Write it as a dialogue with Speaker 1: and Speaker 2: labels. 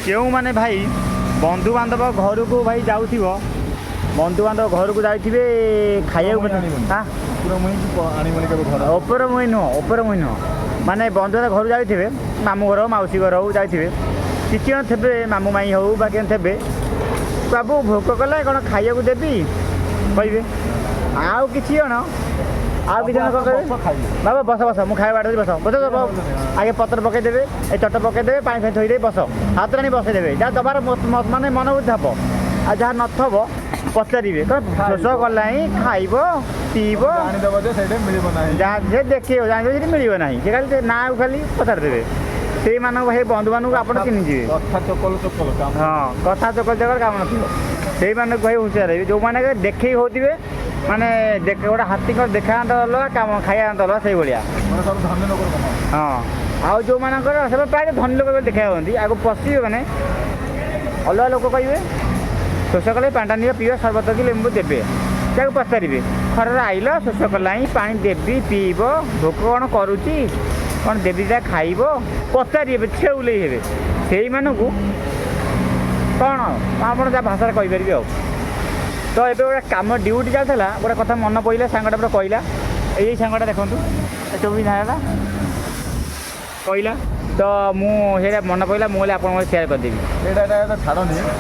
Speaker 1: केउ माने भाई बंधु बांधव घर को भाई जाउथिबो बंधु बांधव घर को जाइथिबे खाइया ओपर मुई नुह माने बंधु बांधव घर जाइथिबे मामू घर मौसी घर हो जाइथिबे किछि जन थेबे मामू माई हो बा केन थेबे बाबू भोक कले कोन खाइया को देबी कहबे आउ किछि जन आउ किछि जन कहबे बाबा बस बस मु खाइ बाटे बस बस आगे पत्र पके देबे ए चट पके देबे पानी फाई थोइ दे बस हाथ रानी बसे देबे जा दबार माने मन बुझाबो आ जहाँ नथबो पचारे शोष गला खाइब पीब जहाँ से देखिए जान मिल ना से खाली ना खाली पचार देवे से भाई बंधु मानक आप चिन्हिजे हाँ कथा चकल चकल काम नई भाई हुशियार रही जो मैंने देखे होते माने गोटे हाथी देखा अलग काम खाया अलग से भाया हाँ आउ जो मानकर सब प्राय धनी लोक देखा होती आगे पशे मैंने अलग लोक कहे शोष कले पाटा निब पीवा सरबत कि लेंबू देवे क्या पचारे खर आइल शोष कला पा देवी पीब भोक कौन करुच्ची कौन देवी जा खाइब पचारे छेउले हे से कौन आप जहाँ भाषा कहींपारे आ तो ये गोटे कम ड्यूटी चलता गोटे कथा मन पड़ा सांगटा पूरा कहला यही सांगटा देखूँ सब ना कहला तो मुझे मन पड़ा मुझे आप शेयर करदेवी
Speaker 2: छाड़नी